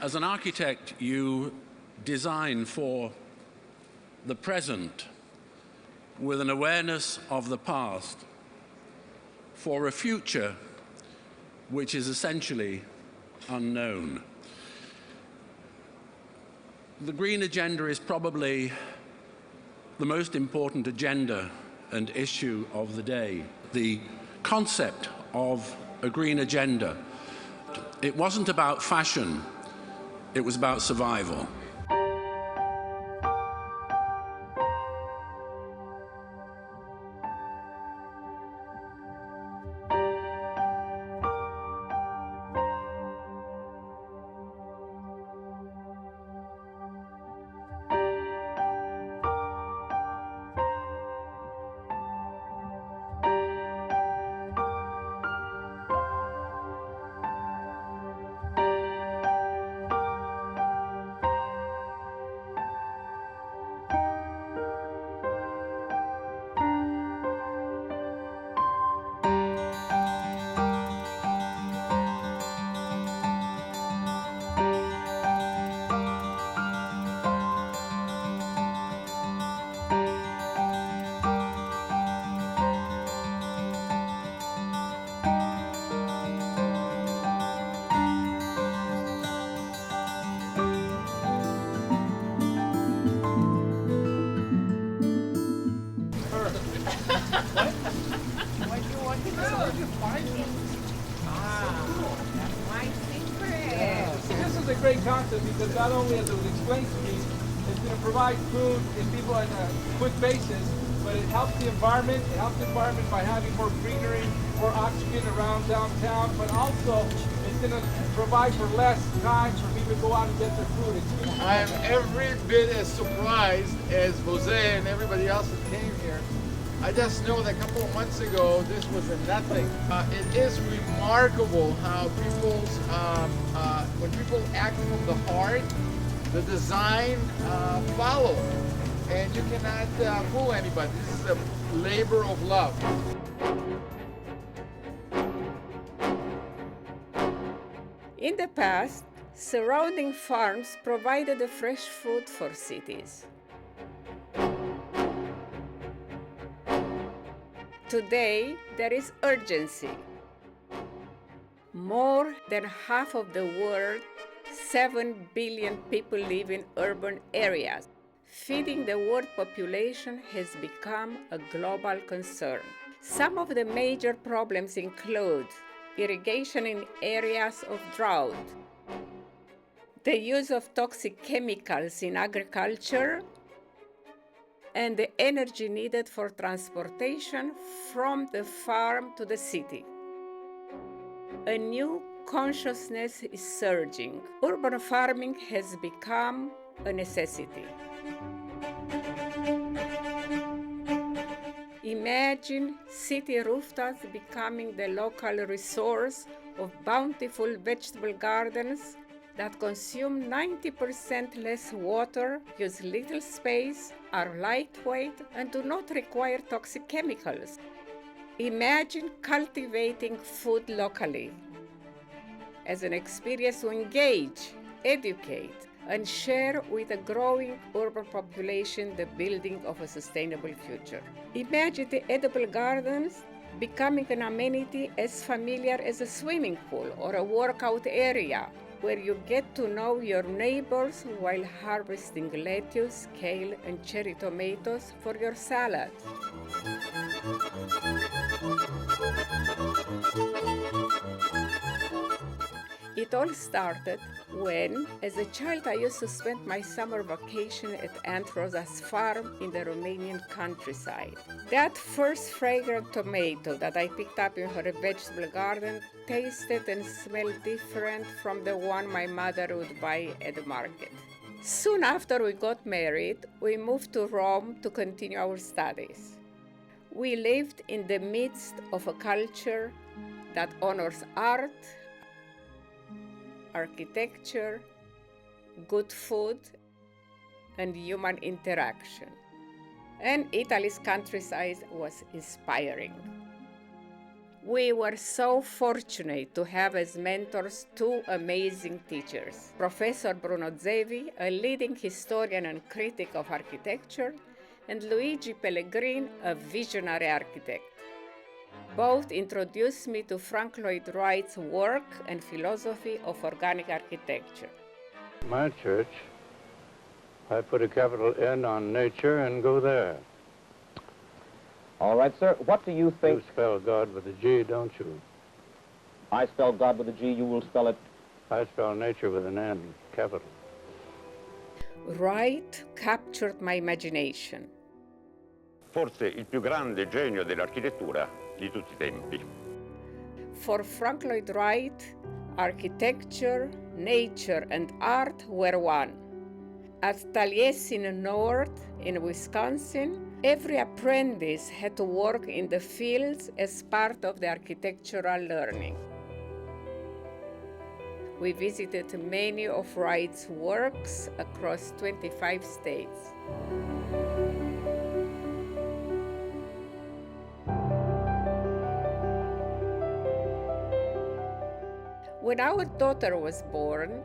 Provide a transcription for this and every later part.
As an architect, you design for the present with an awareness of the past, for a future which is essentially unknown. The green agenda is probably the most important agenda and issue of the day. The concept of a green agenda, it wasn't about fashion, it was about survival. This is a great concept because not only, as it was explained to me, it's going to provide food to people on a quick basis, but it helps the environment. It helps the environment by having more greenery, more oxygen around downtown, but also it's going to provide for less time for people to go out and get their food. I am every bit as surprised as Jose and everybody else that came here. I just know that a couple of months ago, this was a nothing. It is remarkable how when people act from the heart, the design follows. And you cannot fool anybody. This is a labor of love. In the past, surrounding farms provided the fresh food for cities. Today, there is urgency. More than half of the world, 7 billion people live in urban areas. Feeding the world population has become a global concern. Some of the major problems include irrigation in areas of drought, the use of toxic chemicals in agriculture, and the energy needed for transportation from the farm to the city. A new consciousness is surging. Urban farming has become a necessity. Imagine city rooftops becoming the local resource of bountiful vegetable gardens that consume 90% less water, use little space, are lightweight, and do not require toxic chemicals. Imagine cultivating food locally as an experience to engage, educate, and share with a growing urban population the building of a sustainable future. Imagine the edible gardens becoming an amenity as familiar as a swimming pool or a workout area, where you get to know your neighbors while harvesting lettuce, kale, and cherry tomatoes for your salad. It all started when, as a child, I used to spend my summer vacation at Aunt Rosa's farm in the Romanian countryside. That first fragrant tomato that I picked up in her vegetable garden tasted and smelled different from the one my mother would buy at the market. Soon after we got married, we moved to Rome to continue our studies. We lived in the midst of a culture that honors art, architecture, good food, and human interaction. And Italy's countryside was inspiring. We were so fortunate to have as mentors two amazing teachers, Professor Bruno Zevi, a leading historian and critic of architecture, and Luigi Pellegrin, a visionary architect. Both introduced me to Frank Lloyd Wright's work and philosophy of organic architecture. My church, I put a capital N on nature and go there. All right, sir. What do you think? You spell God with a G, don't you? I spell God with a G, you will spell it? I spell nature with an N, capital. Wright captured my imagination. Forse il più grande genio dell'architettura di tutti i tempi. For Frank Lloyd Wright, architecture, nature, and art were one. At Taliesin North in Wisconsin, every apprentice had to work in the fields as part of the architectural learning. We visited many of Wright's works across 25 states. When our daughter was born,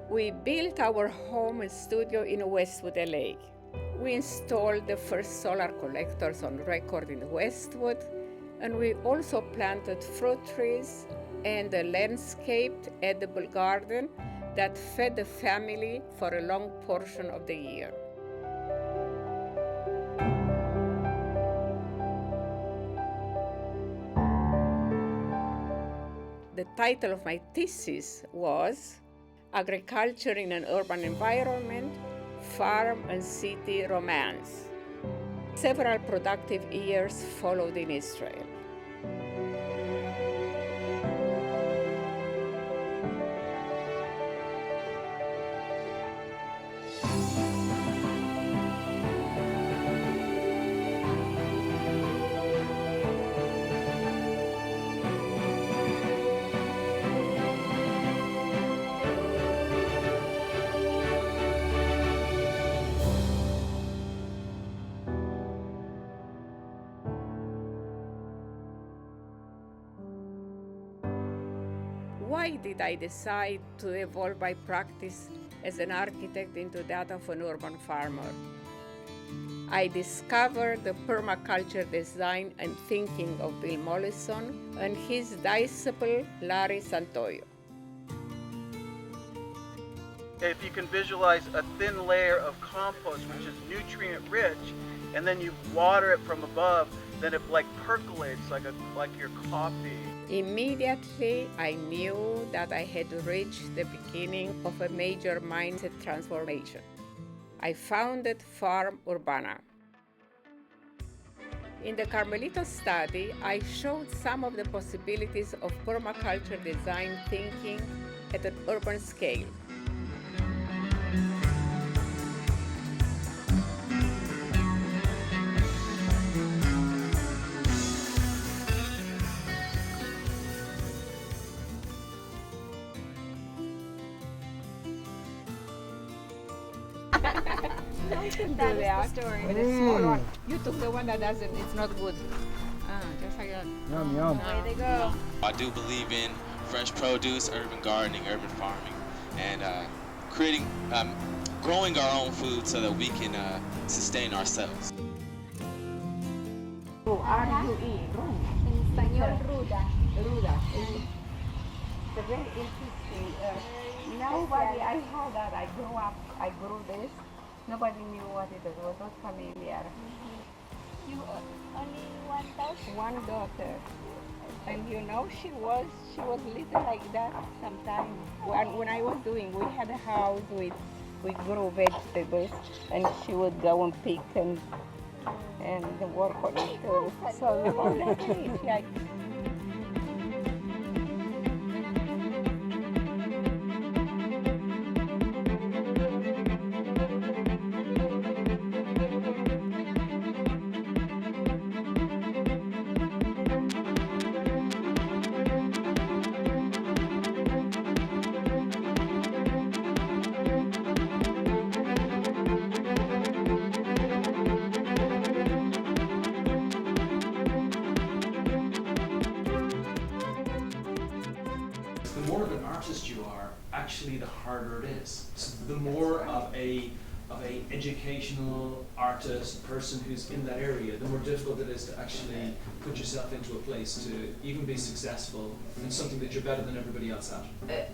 we built our home and studio in Westwood, LA. We installed the first solar collectors on record in Westwood, and we also planted fruit trees and a landscaped edible garden that fed the family for a long portion of the year. The title of my thesis was Agriculture in an Urban Environment, Farm and City Romance. Several productive years followed in Israel. Why did I decide to evolve my practice as an architect into that of an urban farmer? I discovered the permaculture design and thinking of Bill Mollison and his disciple Larry Santoyo. If you can visualize a thin layer of compost, which is nutrient rich, and then you water it from above, then it like percolates like your coffee. Immediately, I knew that I had reached the beginning of a major mindset transformation. I founded Farm Urbana. In the Carmelito study, I showed some of the possibilities of permaculture design thinking at an urban scale. That is the story. With a small one. You took the one that doesn't, it's not good. Just like that. Yum, yum. Way to go. I do believe in fresh produce, urban gardening, urban farming, and growing our own food so that we can sustain ourselves. En español, ruda. Ruda. It's very interesting. Nobody, I had that, I grew this. Nobody knew what it was not familiar. You only one daughter? One daughter. And you know, she was little like that sometimes. When I was doing, we had a house we grew vegetables, and she would go and pick and work on it too. So it's like. more of an artist you are, actually the harder it is. So the more of a educational artist, person who's in that area, the more difficult it is to actually put yourself into a place to even be successful in something that you're better than everybody else at.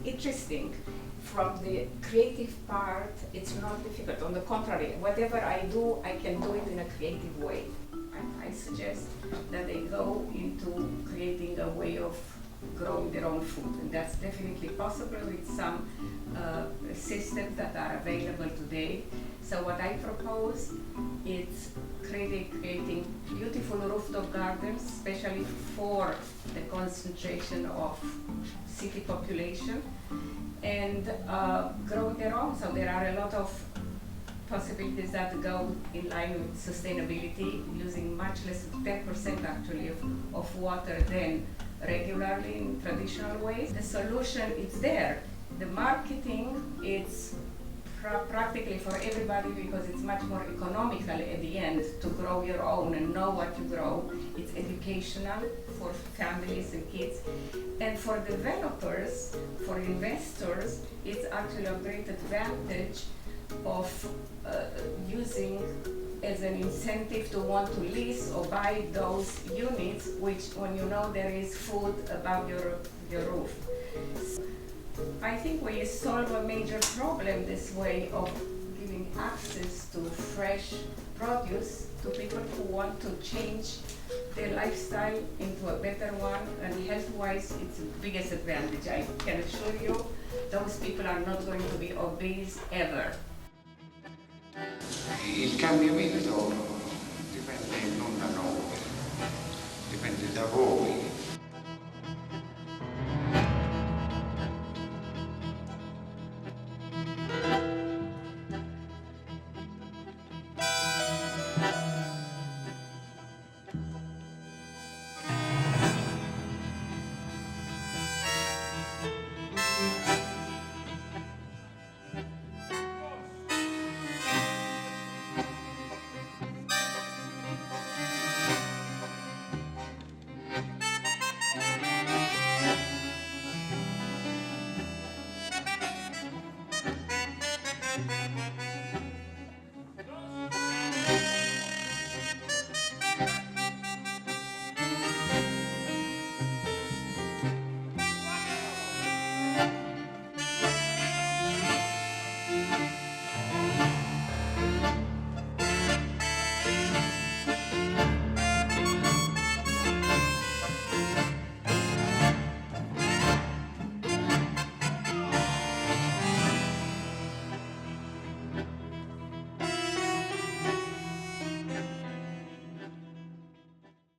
Interesting. From the creative part, it's not difficult. On the contrary, whatever I do, I can do it in a creative way. I suggest that they go into creating a way of growing their own food, and that's definitely possible with some systems that are available today. So what I propose is creating beautiful rooftop gardens, especially for the concentration of city population, and grow their own. So there are a lot of possibilities that go in line with sustainability, using much less, 10% actually of water than regularly in traditional ways. The solution is there. The marketing is practically for everybody because it's much more economical at the end to grow your own and know what you grow. It's educational for families and kids. And for developers, for investors, it's actually a great advantage of using as an incentive to want to lease or buy those units, which when you know there is food above your roof. I think we solve a major problem this way of giving access to fresh produce to people who want to change their lifestyle into a better one, and health-wise it's the biggest advantage. I can assure you those people are not going to be obese ever. Il cambiamento